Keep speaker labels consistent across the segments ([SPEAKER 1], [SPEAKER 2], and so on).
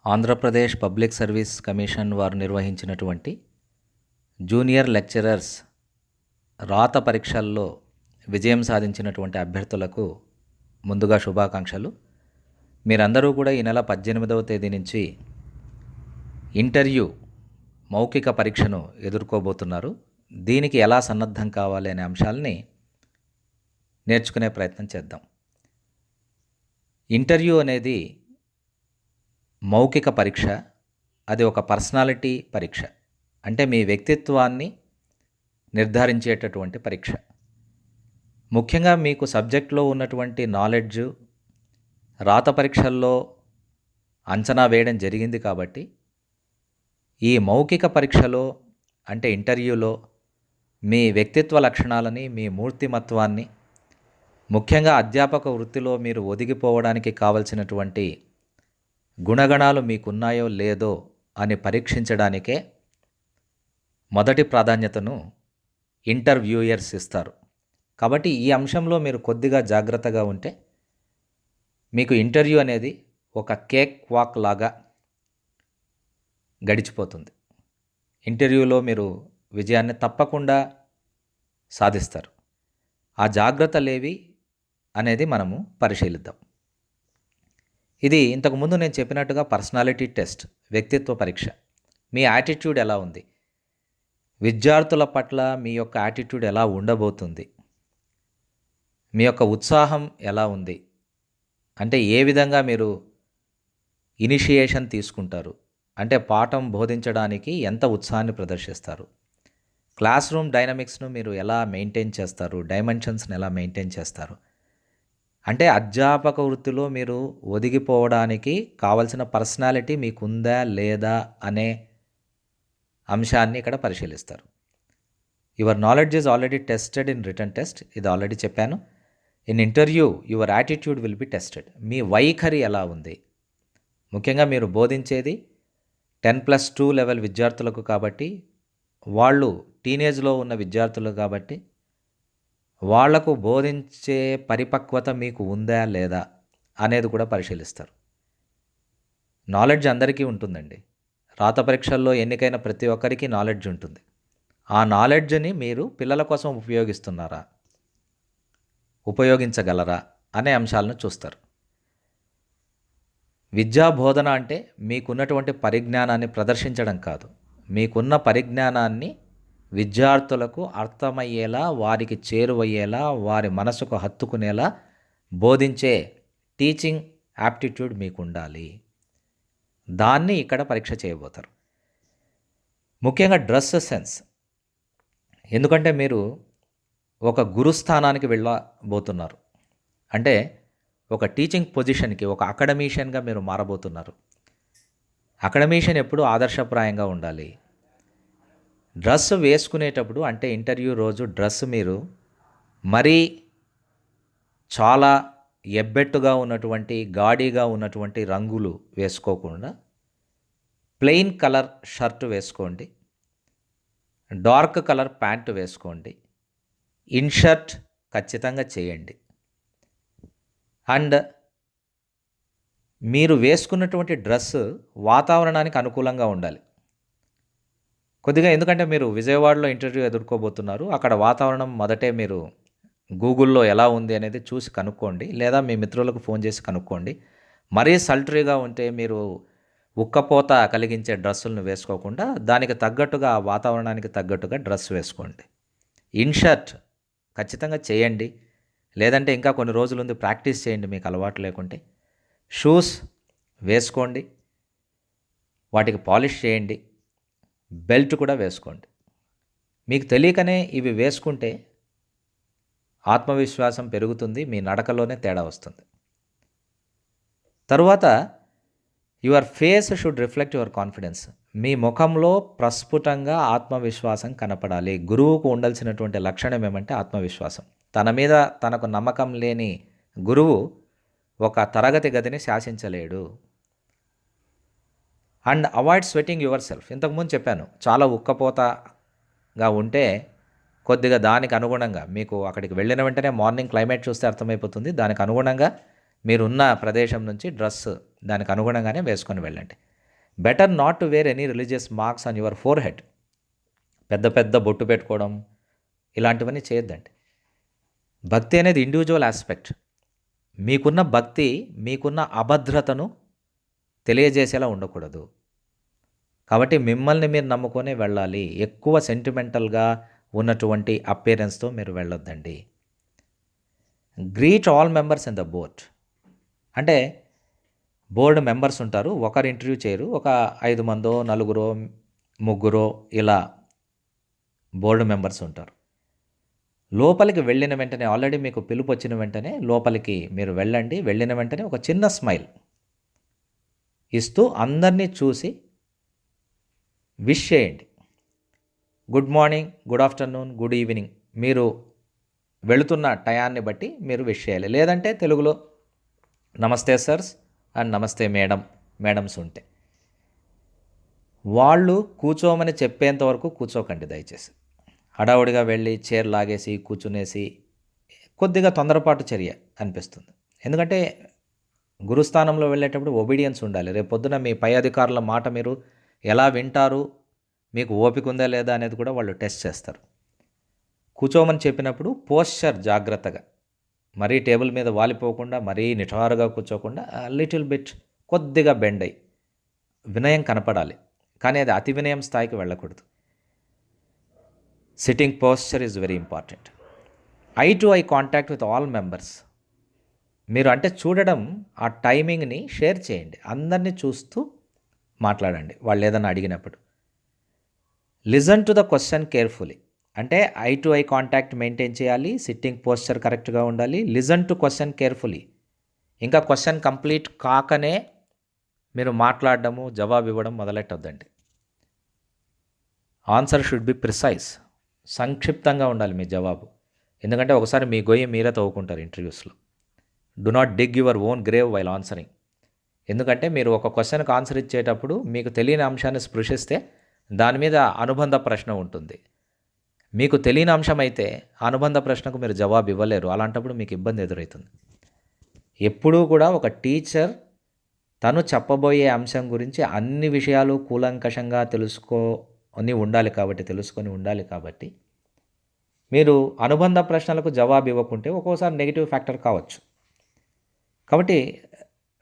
[SPEAKER 1] Andhra Pradesh public service commission వారు నిర్వహించినటువంటి junior lecturers రాత పరీక్షల్లో విజయం సాధించినటువంటి అభ్యర్థులకు ముందుగా శుభాకాంక్షలు. మీరందరూ కూడా ఈ నెల 18వ తేదీ నుంచి ఇంటర్వ్యూ మౌఖిక పరీక్షను ఎదుర్కోబోతున్నారు. దీనికి ఎలా సన్నద్ధం కావాలి అనే అంశాలని నేర్చుకునే ప్రయత్నం చేద్దాం. ఇంటర్వ్యూ అనేది మౌఖిక పరీక్ష. అది ఒక పర్సనాలిటీ పరీక్ష, అంటే మీ వ్యక్తిత్వాన్ని నిర్ధారించేటటువంటి పరీక్ష. ముఖ్యంగా మీకు సబ్జెక్ట్లో ఉన్నటువంటి నాలెడ్జ్ రాత పరీక్షల్లో అంచనా వేయడం జరిగింది కాబట్టి ఈ మౌఖిక పరీక్షలో అంటే ఇంటర్వ్యూలో మీ వ్యక్తిత్వ లక్షణాలని, మీ మూర్తిమత్వాన్ని, ముఖ్యంగా అధ్యాపక వృత్తిలో మీరు ఒదిగిపోవడానికి కావలసినటువంటి గుణగణాలు మీకున్నాయో లేదో అని పరీక్షించడానికే మొదటి ప్రాధాన్యతను ఇంటర్వ్యూయర్స్ ఇస్తారు. కాబట్టి ఈ అంశంలో మీరు కొద్దిగా జాగ్రత్తగా ఉంటే మీకు ఇంటర్వ్యూ అనేది ఒక కేక్ వాక్ లాగా గడిచిపోతుంది. ఇంటర్వ్యూలో మీరు విజయాన్ని తప్పకుండా సాధిస్తారు. ఆ జాగ్రత్తలేవి అనేది మనము పరిశీలిద్దాం. ఇది ఇంతకుముందు నేను చెప్పినట్టుగా పర్సనాలిటీ టెస్ట్, వ్యక్తిత్వ పరీక్ష. మీ యాటిట్యూడ్ ఎలా ఉంది, విద్యార్థుల పట్ల మీ యొక్క యాటిట్యూడ్ ఎలా ఉండబోతుంది, మీ యొక్క ఉత్సాహం ఎలా ఉంది, అంటే ఏ విధంగా మీరు ఇనిషియేషన్ తీసుకుంటారు, అంటే పాఠం బోధించడానికి ఎంత ఉత్సాహాన్ని ప్రదర్శిస్తారు, క్లాస్ రూమ్ డైనమిక్స్ను మీరు ఎలా మెయింటైన్ చేస్తారు, డైమెన్షన్స్ని ఎలా మెయింటైన్ చేస్తారు, అంటే అధ్యాపక వృత్తిలో మీరు ఒదిగిపోవడానికి కావలసిన పర్సనాలిటీ మీకుందా లేదా అనే అంశాన్ని ఇక్కడ పరిశీలిస్తారు. Your knowledge is already tested in written test, ఇది ఆల్రెడీ చెప్పాను. In interview your attitude will be tested. మీ వైఖరి ఎలా ఉంది, ముఖ్యంగా మీరు బోధించేది 10+2 లెవెల్ విద్యార్థులకు కాబట్టి, వాళ్ళు టీనేజ్లో ఉన్న విద్యార్థులు కాబట్టి వాళ్లకు బోధించే పరిపక్వత మీకు ఉందా లేదా అనేది కూడా పరిశీలిస్తారు. నాలెడ్జ్ అందరికీ ఉంటుందండి. రాత పరీక్షల్లో ఎన్నికైన ప్రతి ఒక్కరికి నాలెడ్జ్ ఉంటుంది. ఆ నాలెడ్జ్ని మీరు పిల్లల కోసం ఉపయోగిస్తున్నారా, ఉపయోగించగలరా అనే అంశాలను చూస్తారు. విద్యా బోధన అంటే మీకున్నటువంటి పరిజ్ఞానాన్ని ప్రదర్శించడం కాదు, మీకున్న పరిజ్ఞానాన్ని విద్యార్థులకు అర్థమయ్యేలా, వారికి చేరువయ్యేలా, వారి మనసుకు హత్తుకునేలా బోధించే టీచింగ్ యాప్టిట్యూడ్ మీకు ఉండాలి. దాన్ని ఇక్కడ పరీక్ష చేయబోతారు. ముఖ్యంగా డ్రెస్ సెన్స్, ఎందుకంటే మీరు ఒక గురుస్థానానికి వెళ్ళబోతున్నారు. అంటే ఒక టీచింగ్ పొజిషన్కి, ఒక అకాడమీషియన్గా మీరు మారబోతున్నారు. అకాడమీషియన్ ఎప్పుడూ ఆదర్శప్రాయంగా ఉండాలి. డ్రెస్ వేసుకునేటప్పుడు, అంటే ఇంటర్వ్యూ రోజు డ్రెస్ మీరు మరీ చాలా ఎబ్బెట్టుగా ఉన్నటువంటి, గాడిగా ఉన్నటువంటి రంగులు వేసుకోకుండా ప్లెయిన్ కలర్ షర్ట్ వేసుకోండి, డార్క్ కలర్ ప్యాంటు వేసుకోండి, ఇన్షర్ట్ ఖచ్చితంగా చేయండి. అండ్ మీరు వేసుకున్నటువంటి డ్రెస్ వాతావరణానికి అనుకూలంగా ఉండాలి కొద్దిగా. ఎందుకంటే మీరు విజయవాడలో ఇంటర్వ్యూ ఎదుర్కోబోతున్నారు. అక్కడ వాతావరణం మొదటే మీరు గూగుల్లో ఎలా ఉంది అనేది చూసి కనుక్కోండి, లేదా మీ మిత్రులకు ఫోన్ చేసి కనుక్కోండి. మరీ సల్టరీగా ఉంటే మీరు ఉక్కపోత కలిగించే డ్రెస్సులను వేసుకోకుండా దానికి తగ్గట్టుగా, ఆ వాతావరణానికి తగ్గట్టుగా డ్రెస్ వేసుకోండి. ఇన్షర్ట్ ఖచ్చితంగా చేయండి, లేదంటే ఇంకా కొన్ని రోజులుంది ప్రాక్టీస్ చేయండి మీకు అలవాటు లేకుంటే. షూస్ వేసుకోండి, వాటికి పాలిష్ చేయండి, బెల్ట్ కూడా వేసుకోండి. మీకు తెలియకనే ఇవి వేసుకుంటే ఆత్మవిశ్వాసం పెరుగుతుంది, మీ నడకలోనే తేడా వస్తుంది. తరువాత your face should reflect your confidence. మీ ముఖంలో ప్రస్ఫుటంగా ఆత్మవిశ్వాసం కనపడాలి. గురువుకు ఉండాల్సినటువంటి లక్షణం ఏమంటే ఆత్మవిశ్వాసం. తన మీద తనకు నమ్మకం లేని గురువు ఒక తరగతి గదిని శాసించలేడు. And avoid sweating yourself. ఇంతకుముందు చెప్పాను, చాలా ఉక్కపోతగా ఉంటే కొద్దిగా దానికి అనుగుణంగా మీకు అక్కడికి వెళ్ళిన వెంటనే మార్నింగ్ క్లైమేట్ చూస్తే అర్థమైపోతుంది. దానికి అనుగుణంగా మీరున్న ప్రదేశం నుంచి డ్రెస్ దానికి అనుగుణంగానే వేసుకొని వెళ్ళండి. Better not to wear any religious marks on your forehead. పెద్ద పెద్ద బొట్టు పెట్టుకోవడం ఇలాంటివన్నీ చేయొద్దండి. భక్తి అనేది ఇండివిజువల్ ఆస్పెక్ట్. మీకున్న భక్తి మీకున్న అభద్రతను తెలియజేసేలా ఉండకూడదు. కాబట్టి మిమ్మల్ని మీరు నమ్ముకొనే వెళ్ళాలి. ఎక్కువ సెంటిమెంటల్గా ఉన్నటువంటి అపియరెన్స్తో మీరు వెళ్ళొద్దండి. Greet all members in the board. అంటే బోర్డు మెంబర్స్ ఉంటారు, ఒకరు ఇంటర్వ్యూ చేయరు, ఒక 5 మందో 4 3 ఇలా బోర్డు మెంబర్స్ ఉంటారు. లోపలికి వెళ్ళిన వెంటనే, ఆల్రెడీ మీకు పిలుపు వచ్చిన వెంటనే లోపలికి మీరు వెళ్ళండి. వెళ్ళిన వెంటనే ఒక చిన్న స్మైల్ ఇస్తూ అందరినీ చూసి విష్ చేయండి. Good morning, good afternoon, good evening మీరు వెళుతున్న టయాన్ని బట్టి మీరు విష్ చేయాలి. లేదంటే తెలుగులో నమస్తే సర్స్ అండ్ నమస్తే మేడమ్స్ ఉంటే వాళ్ళు కూర్చోమని చెప్పేంత వరకు కూర్చోకండి దయచేసి. హడావుడిగా వెళ్ళి చైర్ లాగేసి కూర్చునేసి కొద్దిగా తొందరపాటు చర్య అనిపిస్తుంది. ఎందుకంటే గురుస్థానంలో వెళ్ళేటప్పుడు ఒబీడియన్స్ ఉండాలి. రేపు పొద్దున మీ పై అధికారుల మాట మీరు ఎలా వింటారు, మీకు ఓపిక ఉందా లేదా అనేది కూడా వాళ్ళు టెస్ట్ చేస్తారు. కూర్చోమని చెప్పినప్పుడు పోస్చర్ జాగ్రత్తగా, మరీ టేబుల్ మీద వాలిపోకుండా, మరీ నిటారుగా కూర్చోకుండా లిటిల్ బిట్ కొద్దిగా బెండ్ అయ్యి వినయం కనపడాలి. కానీ అది అతి వినయం స్థాయికి వెళ్ళకూడదు. Sitting posture is very important. I to eye contact with all members. మీరు అంటే చూడడం, ఆ టైమింగ్ని షేర్ చేయండి. అందరినీ చూస్తూ మాట్లాడండి వాళ్ళు ఏదైనా అడిగినప్పుడు. Listen to the question carefully. అంటే eye to eye contact maintain చేయాలి, సిట్టింగ్ పోస్చర్ కరెక్ట్గా ఉండాలి. Listen to question carefully. ఇంకా క్వశ్చన్ కంప్లీట్ కాకనే మీరు మాట్లాడడము, జవాబు ఇవ్వడం మొదలెట్టొద్దండి. Answer should be precise. సంక్షిప్తంగా ఉండాలి మీ జవాబు. ఎందుకంటే ఒకసారి మీ గొయ్యి మీరే తవ్వుకుంటారు ఇంటర్వ్యూస్లో. Do not dig your own grave while answering. ఎందుకంటే మీరు ఒక క్వశ్చన్కి ఆన్సర్ ఇచ్చేటప్పుడు మీకు తెలియని అంశాన్ని స్పృశిస్తే దాని మీద అనుబంధ ప్రశ్న ఉంటుంది. మీకు తెలియని అంశం అయితే అనుబంధ ప్రశ్నకు మీరు జవాబు ఇవ్వలేరు. అలాంటప్పుడు మీకు ఇబ్బంది ఎదురవుతుంది. ఎప్పుడూ కూడా ఒక టీచర్ తను చెప్పబోయే అంశం గురించి అన్ని విషయాలు కూలంకషంగా తెలుసుకొని ఉండాలి కాబట్టి మీరు అనుబంధ ప్రశ్నలకు జవాబు ఇవ్వకుంటే ఒక్కోసారి నెగిటివ్ ఫ్యాక్టర్ కావచ్చు. కాబట్టి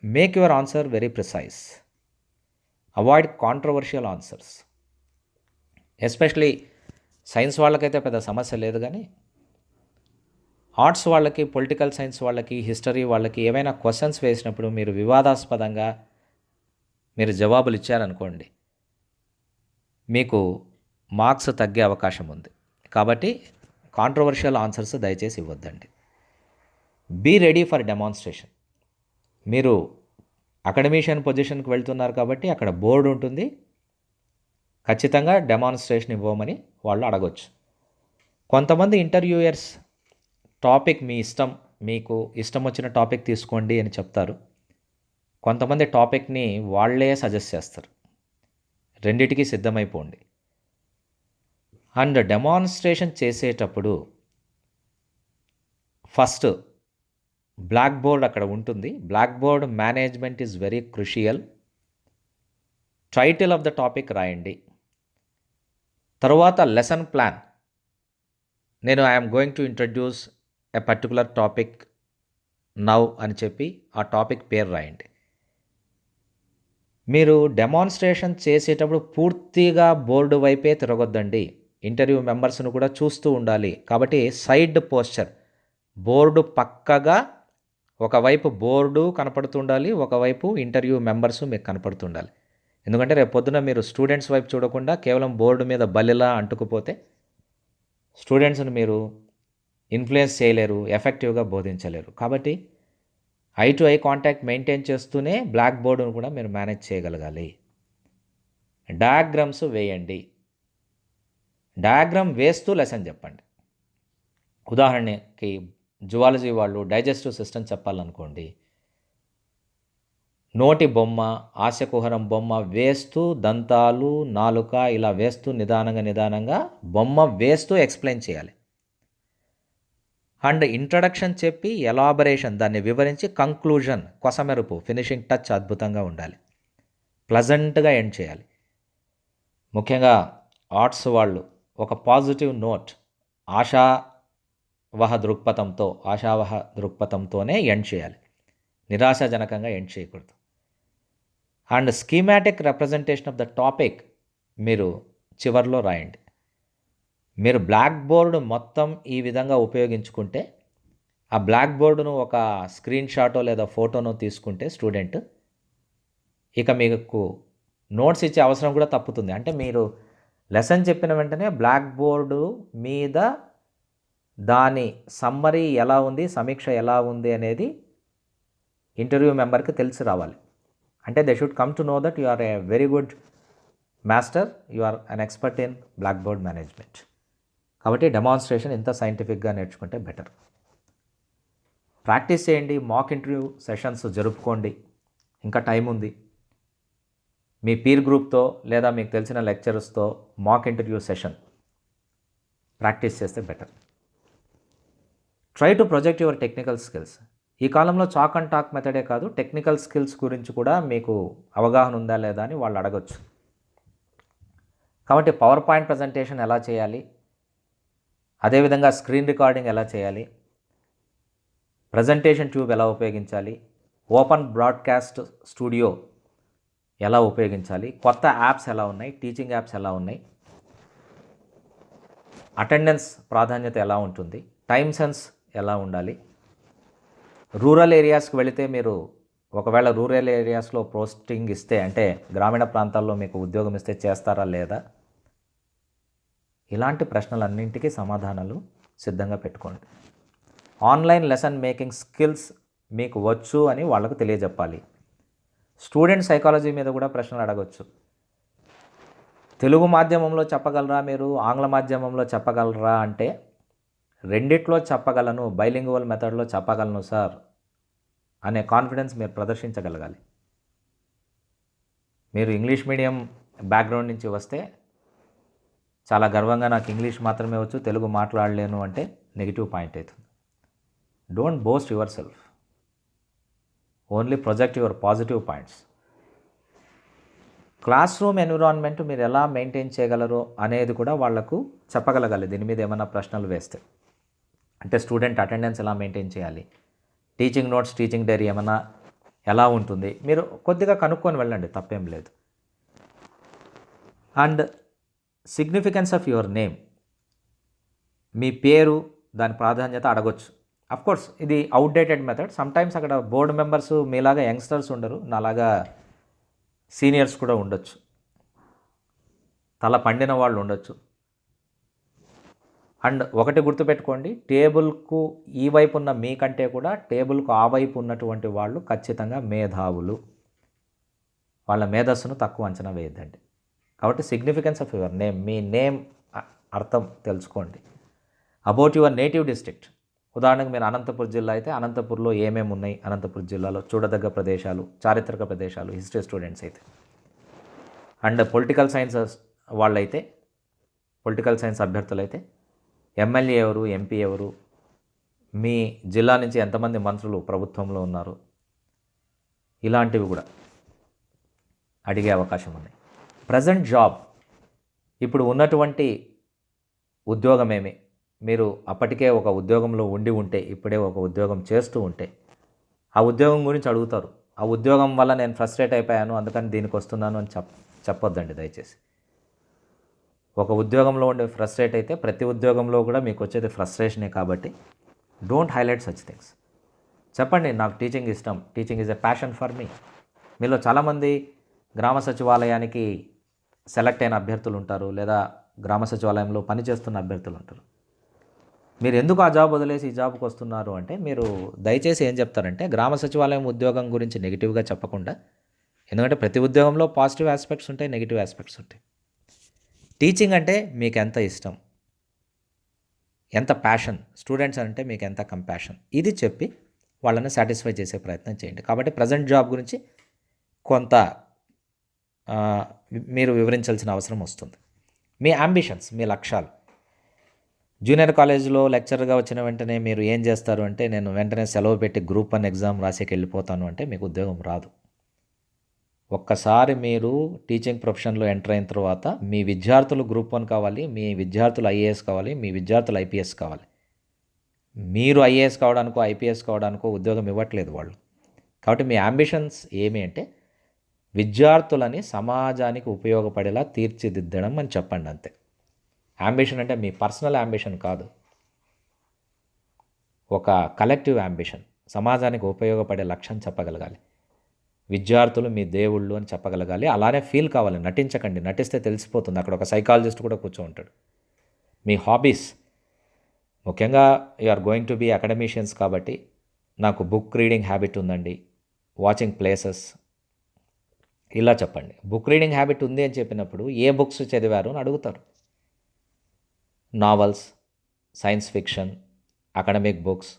[SPEAKER 1] make your answer very precise. Avoid controversial answers. Especially science వాళ్ళకైతే పెద్ద సమస్య లేదు, కానీ ఆర్ట్స్ వాళ్ళకి, పొలిటికల్ సైన్స్ వాళ్ళకి, హిస్టరీ వాళ్ళకి ఏవైనా క్వశ్చన్స్ వేసినప్పుడు మీరు వివాదాస్పదంగా మీరు జవాబులు ఇచ్చారనుకోండి, మీకు మార్క్స్ తగ్గే అవకాశం ఉంది. కాబట్టి కాంట్రవర్షియల్ ఆన్సర్స్ దయచేసి ఇవ్వద్దండి. Be ready for demonstration. మీరు అకాడమిషియన్ పొజిషన్కి వెళ్తున్నారు కాబట్టి అక్కడ బోర్డు ఉంటుంది, ఖచ్చితంగా డెమాన్స్ట్రేషన్ ఇవ్వమని వాళ్ళు అడగొచ్చు. కొంతమంది ఇంటర్వ్యూయర్స్ టాపిక్ మీ ఇష్టం, మీకు ఇష్టం వచ్చిన టాపిక్ తీసుకోండి అని చెప్తారు. కొంతమంది టాపిక్ని వాళ్ళే సజెస్ట్ చేస్తారు. రెండిటికి సిద్ధమైపోండి. అండ్ డెమాన్స్ట్రేషన్ చేసేటప్పుడు ఫస్ట్ బ్లాక్ బోర్డ్ అక్కడ ఉంటుంది. Blackboard management is very crucial. Title of the topic రాయండి. తర్వాత లెసన్ ప్లాన్. నేను I'm going to introduce a particular topic now అని చెప్పి ఆ టాపిక్ పేరు రాయండి. మీరు డెమాన్స్ట్రేషన్ చేసేటప్పుడు పూర్తిగా బోర్డు వైపే తిరగొద్దండి. ఇంటర్వ్యూ మెంబర్స్ను కూడా చూస్తూ ఉండాలి. కాబట్టి సైడ్ పోస్చర్, బోర్డు పక్కగా ఒకవైపు బోర్డు కనపడుతుండాలి, ఒకవైపు ఇంటర్వ్యూ మెంబర్సు మీకు కనపడుతుండాలి. ఎందుకంటే రేపు పొద్దున మీరు స్టూడెంట్స్ వైపు చూడకుండా కేవలం బోర్డు మీద బలిలా అంటుకుపోతే స్టూడెంట్స్ని మీరు ఇన్ఫ్లుయెన్స్ చేయలేరు, ఎఫెక్టివ్గా బోధించలేరు. కాబట్టి I to eye contact maintain చేస్తూనే బ్లాక్ బోర్డును కూడా మీరు మేనేజ్ చేయగలగాలి. డయాగ్రామ్స్ వేయండి. డయాగ్రామ్ వేస్తూ లెసన్ చెప్పండి. ఉదాహరణకి జువాలజీ వాళ్ళు డైజెస్టివ్ సిస్టమ్ చెప్పాలనుకోండి, నోటి బొమ్మ, ఆశకుహరం బొమ్మ వేస్తూ, దంతాలు, నాలుక ఇలా వేస్తూ నిదానంగా బొమ్మ వేస్తూ ఎక్స్ప్లెయిన్ చేయాలి. అండ్ ఇంట్రడక్షన్ చెప్పి ఎలాబరేషన్ దాన్ని వివరించి కంక్లూజన్, కొసమెరుపు, ఫినిషింగ్ టచ్ అద్భుతంగా ఉండాలి. ప్లజెంట్గా ఎండ్ చేయాలి. ముఖ్యంగా ఆర్ట్స్ వాళ్ళు ఒక పాజిటివ్ నోట్, ఆశావహ దృక్పథంతోనే ఎండ్ చేయాలి. నిరాశాజనకంగా ఎండ్ చేయకూడదు. And schematic representation of the topic మీరు చివర్లో రాయండి. మీరు బ్లాక్ బోర్డు మొత్తం ఈ విధంగా ఉపయోగించుకుంటే, ఆ బ్లాక్ బోర్డును ఒక స్క్రీన్ షాటో లేదా ఫోటోనో తీసుకుంటే స్టూడెంట్ ఇక మీకు నోట్స్ ఇచ్చే అవసరం కూడా తప్పుతుంది. అంటే మీరు లెసన్ చెప్పిన వెంటనే బ్లాక్ బోర్డు మీద దాని సమ్మరీ ఎలా ఉంది, సమీక్ష ఎలా ఉంది అనేది ఇంటర్వ్యూ మెంబర్కి తెలిసి రావాలి. అంటే they should come to know that you are a very good master, you are an expert in blackboard management. కాబట్టి డెమాన్స్ట్రేషన్ ఇంత సైంటిఫిక్గా నేర్చుకుంటే బెటర్. ప్రాక్టీస్ చేయండి, మాక్ ఇంటర్వ్యూ సెషన్స్ జరుపుకోండి, ఇంకా టైం ఉంది. మీ పీర్ గ్రూప్తో లేదా మీకు తెలిసిన లెక్చరర్స్తో మాక్ ఇంటర్వ్యూ సెషన్ ప్రాక్టీస్ చేస్తే better. Try to project your technical skills. ఈ కాలంలో చాక్ అండ్ టాక్ మెథడే కాదు, టెక్నికల్ స్కిల్స్ గురించి కూడా మీకు అవగాహన ఉందా లేదా అని వాళ్ళు అడగచ్చు. కాబట్టి పవర్ పాయింట్ ప్రజెంటేషన్ ఎలా చేయాలి, అదేవిధంగా స్క్రీన్ రికార్డింగ్ ఎలా చేయాలి, ప్రజెంటేషన్ ట్యూబ్ ఎలా ఉపయోగించాలి, ఓపెన్ బ్రాడ్కాస్ట్ స్టూడియో ఎలా ఉపయోగించాలి, కొత్త యాప్స్ ఎలా ఉన్నాయి, టీచింగ్ యాప్స్ ఎలా ఉన్నాయి, అటెండెన్స్ ప్రాధాన్యత ఎలా ఉంటుంది, టైమ్ సెన్స్ ఎలా ఉండాలి, రూరల్ ఏరియాస్కి వెళితే మీరు ఒకవేళ రూరల్ ఏరియాస్లో పోస్టింగ్ ఇస్తే, అంటే గ్రామీణ ప్రాంతాల్లో మీకు ఉద్యోగం ఇస్తే చేస్తారా లేదా, ఇలాంటి ప్రశ్నలన్నింటికీ సమాధానాలు సిద్ధంగా పెట్టుకోండి. ఆన్లైన్ లెసన్ మేకింగ్ స్కిల్స్ మీకు వచ్చు అని వాళ్ళకు తెలియజెప్పాలి. స్టూడెంట్ సైకాలజీ మీద కూడా ప్రశ్నలు అడగవచ్చు. తెలుగు మాధ్యమంలో చెప్పగలరా మీరు, ఆంగ్ల మాధ్యమంలో చెప్పగలరా అంటే రెండిట్లో చెప్పగలను, బైలింగువల్ మెథడ్లో చెప్పగలను సార్ అనే కాన్ఫిడెన్స్ మీరు ప్రదర్శించగలగాలి. మీరు ఇంగ్లీష్ మీడియం బ్యాక్గ్రౌండ్ నుంచి వస్తే చాలా గర్వంగా నాకు ఇంగ్లీష్ మాత్రమే వచ్చు, తెలుగు మాట్లాడలేను అంటే నెగిటివ్ పాయింట్ అవుతుంది. Don't boast your self, only project your positive points. Class room environment మీరు ఎలా మెయింటైన్ చేయగలరో అనేది కూడా వాళ్లకు చెప్పగలగాలి. దీని మీద ఏమైనా ప్రశ్నలు వేస్తే, అంటే స్టూడెంట్ అటెండెన్స్ ఎలా మెయింటైన్ చేయాలి, టీచింగ్ నోట్స్, టీచింగ్ డైరీ ఏమైనా ఎలా ఉంటుంది, మీరు కొద్దిగా కనుక్కొని వెళ్ళండి, తప్పేం లేదు. And significance of your name, మీ పేరు దాని ప్రాధాన్యత అడగొచ్చు. అఫ్కోర్స్ ఇది అవుట్డేటెడ్ మెథడ్. సమ్టైమ్స్ అక్కడ బోర్డు మెంబర్స్ మీలాగా యంగ్స్టర్స్ ఉండరు, నాలాగా సీనియర్స్ కూడా ఉండొచ్చు, తల పండిన వాళ్ళు ఉండొచ్చు. అండ్ ఒకటి గుర్తుపెట్టుకోండి, టేబుల్కు ఈ వైపు ఉన్న మీకంటే కూడా టేబుల్కు ఆ వైపు ఉన్నటువంటి వాళ్ళు ఖచ్చితంగా మేధావులు. వాళ్ళ మేధస్సును తక్కువ అంచనా వేయద్దండి. కాబట్టి significance of your name, me name అర్థం తెలుసుకోండి. అబౌట్ యువర్ నేటివ్ డిస్ట్రిక్ట్, ఉదాహరణకు మీరు అనంతపురం జిల్లా అయితే అనంతపూర్లో ఏమేమి ఉన్నాయి, అనంతపురం జిల్లాలో చూడదగ్గ ప్రదేశాలు, చారిత్రక ప్రదేశాలు, హిస్టరీ స్టూడెంట్స్ అయితే. అండ్ పొలిటికల్ సైన్స్ వాళ్ళైతే, పొలిటికల్ సైన్స్ అభ్యర్థులైతే ఎమ్మెల్యే ఎవరు, ఎంపీ ఎవరు, మీ జిల్లా నుంచి ఎంతమంది మంత్రులు ప్రభుత్వంలో ఉన్నారు, ఇలాంటివి కూడా అడిగే అవకాశం ఉంది. ప్రజెంట్ జాబ్, ఇప్పుడు ఉన్నటువంటి ఉద్యోగమేమి, మీరు అప్పటికే ఒక ఉద్యోగంలో ఉండి ఉంటే, ఇప్పుడే ఒక ఉద్యోగం చేస్తూ ఉంటే ఆ ఉద్యోగం గురించి అడుగుతారు. ఆ ఉద్యోగం వల్ల నేను ఫ్రస్ట్రేట్ అయిపోయాను అందుకని దీనికి వస్తున్నాను అని చెప్పొద్దండి దయచేసి. ఒక ఉద్యోగంలో ఉండే ఫ్రస్ట్రేట్ అయితే ప్రతి ఉద్యోగంలో కూడా మీకు వచ్చేది ఫ్రస్ట్రేషనే. కాబట్టి డోంట్ హైలైట్ సచ్ థింగ్స్. చెప్పండి నాకు టీచింగ్ ఇష్టం, teaching is a passion for me. మీలో చాలామంది గ్రామ సచివాలయానికి సెలెక్ట్ అయిన అభ్యర్థులు ఉంటారు, లేదా గ్రామ సచివాలయంలో పనిచేస్తున్న అభ్యర్థులు ఉంటారు. మీరు ఎందుకు ఆ జాబ్ వదిలేసి ఈ జాబ్కి వస్తున్నారు అంటే, మీరు దయచేసి ఏం చెప్తారంటే గ్రామ సచివాలయం ఉద్యోగం గురించి నెగిటివ్గా చెప్పకుండా, ఎందుకంటే ప్రతి ఉద్యోగంలో పాజిటివ్ ఆస్పెక్ట్స్ ఉంటాయి, నెగిటివ్ ఆస్పెక్ట్స్ ఉంటాయి. టీచింగ్ అంటే మీకు ఎంత ఇష్టం, ఎంత ప్యాషన్, స్టూడెంట్స్ అంటే మీకు ఎంత కంపాషన్, ఇది చెప్పి వాళ్ళని సాటిస్ఫై చేసే ప్రయత్నం చేయండి. కాబట్టి ప్రజెంట్ జాబ్ గురించి కొంత మీరు వివరించాల్సిన అవసరం వస్తుంది. మీ అంబిషన్స్, మీ లక్ష్యాలు. జూనియర్ కాలేజీలో లెక్చరర్గా వచ్చిన వెంటనే మీరు ఏం చేస్తారు అంటే, నేను వెంటనే సెలవు పెట్టి గ్రూప్ 1 ఎగ్జామ్ రాసేకి వెళ్ళిపోతాను అంటే మీకు ఉద్యోగం రాదు. ఒక్కసారి మీరు టీచింగ్ ప్రొఫెషన్లో ఎంటర్ అయిన తర్వాత మీ విద్యార్థులు గ్రూప్ 1 కావాలి, మీ విద్యార్థులు ఐఏఎస్ కావాలి, మీ విద్యార్థులు ఐపీఎస్ కావాలి. మీరు ఐఏఎస్ కావడానికో, ఐపీఎస్ కావడానికో ఉద్యోగం ఇవ్వట్లేదు వాళ్ళు. కాబట్టి మీ యాంబిషన్స్ ఏమి అంటే విద్యార్థులని సమాజానికి ఉపయోగపడేలా తీర్చిదిద్దడం అని చెప్పండి అంతే. యాంబిషన్ అంటే మీ పర్సనల్ యాంబిషన్ కాదు, ఒక కలెక్టివ్ యాంబిషన్. సమాజానికి ఉపయోగపడే లక్ష్యం చెప్పగలగాలి. విద్యార్థులు మీ దేవుళ్ళు అని చెప్పగలగాలి. అలానే ఫీల్ కావాలి. నటించకండి. నటిస్తే తెలిసిపోతుంది. అక్కడ ఒక సైకాలజిస్ట్ కూడా కూర్చో ఉంటాడు. మీ హాబీస్, ముఖ్యంగా you are going to be academicians కాబట్టి నాకు బుక్ రీడింగ్ హ్యాబిట్ ఉందండి, వాచింగ్ ప్లేసెస్, ఇలా చెప్పండి. బుక్ రీడింగ్ హ్యాబిట్ ఉంది అని చెప్పినప్పుడు ఏ బుక్స్ చదివారు అని అడుగుతారు. Novels, science fiction, academic books,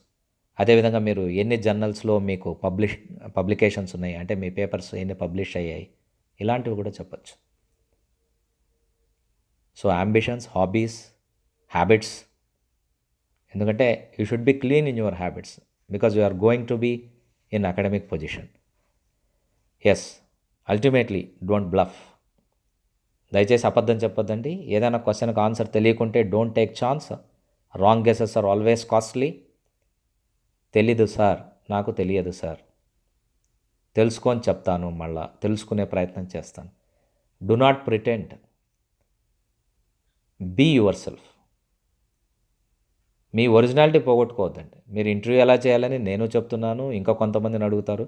[SPEAKER 1] అదేవిధంగా మీరు ఎన్ని జర్నల్స్లో మీకు పబ్లికేషన్స్ ఉన్నాయి, అంటే మీ పేపర్స్ ఎన్ని పబ్లిష్ అయ్యాయి, ఇలాంటివి కూడా చెప్పచ్చు. So ambitions, hobbies, habits. ఎందుకంటే you should be clean in your habits because you are going to be in academic position. Yes, ultimately don't bluff. దయచేసి అబద్ధం చెప్పొద్దండి. ఏదైనా క్వశ్చన్కి ఆన్సర్ తెలియకుంటే don't take chance. Wrong guesses are always costly. తెలీదు sir, నాకు తెలియదు సార్, తెలుసుకొని చెప్తాను, మళ్ళా తెలుసుకునే ప్రయత్నం చేస్తాను. Do not pretend, be yourself. మీ ఒరిజినాలిటీ పోగొట్టుకోవద్దండి. మీరు ఇంటర్వ్యూ ఎలా చేయాలని నేను చెప్తున్నాను, ఇంకా కొంతమందిని అడుగుతారు,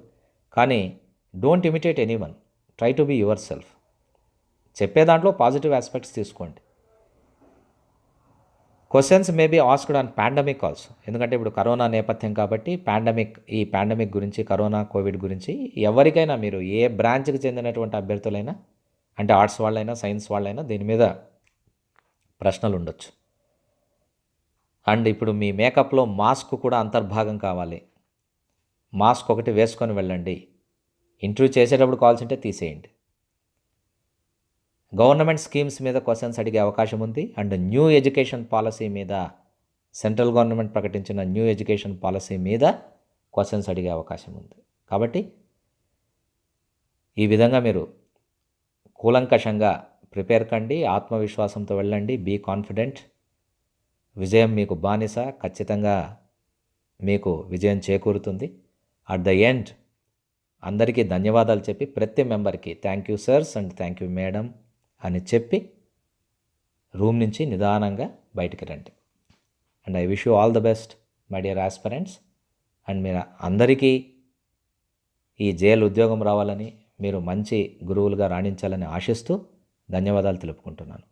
[SPEAKER 1] కానీ don't imitate anyone. Try to be yourself. చెప్పే దాంట్లో పాజిటివ్ ఆస్పెక్ట్స్ తీసుకోండి. Questions may be asked on pandemic also. ఎందుకంటే ఇప్పుడు కరోనా నేపథ్యం కాబట్టి ఈ పాండమిక్ గురించి, కరోనా, కోవిడ్ గురించి ఎవరికైనా, మీరు ఏ బ్రాంచ్కి చెందినటువంటి అభ్యర్థులైనా, అంటే ఆర్ట్స్ వాళ్ళైనా, సైన్స్ వాళ్ళైనా, దీని మీద ప్రశ్నలు ఉండొచ్చు. అండ్ ఇప్పుడు మీ మేకప్లో మాస్క్ కూడా అంతర్భాగం కావాలి. మాస్క్ ఒకటి వేసుకొని వెళ్ళండి. ఇంటర్వ్యూ చేసేటప్పుడు కాల్స్ ఉంటే తీసేయండి. గవర్నమెంట్ స్కీమ్స్ మీద క్వశ్చన్స్ అడిగే అవకాశం ఉంది. అండ్ న్యూ ఎడ్యుకేషన్ పాలసీ మీద, సెంట్రల్ గవర్నమెంట్ ప్రకటించిన న్యూ ఎడ్యుకేషన్ పాలసీ మీద క్వశ్చన్స్ అడిగే అవకాశం ఉంది. కాబట్టి ఈ విధంగా మీరు కూలంకషంగా ప్రిపేర్ కండి, ఆత్మవిశ్వాసంతో వెళ్ళండి, బీ కాన్ఫిడెంట్. విజయం మీకు బానిస, ఖచ్చితంగా మీకు విజయం చేకూరుతుంది. అట్ ద ఎండ్ అందరికీ ధన్యవాదాలు చెప్పి, ప్రతి మెంబర్కి thank you sirs and thank you madam అని చెప్పి రూమ్ నుంచి నిదానంగా బయటికి రండి. And I wish you all the best my dear aspirants. And మీరు అందరికీ ఈ జేఎల్ ఉద్యోగం రావాలని, మీరు మంచి గురువులుగా రాణించాలని ఆశిస్తూ ధన్యవాదాలు తెలుపుకుంటున్నాను.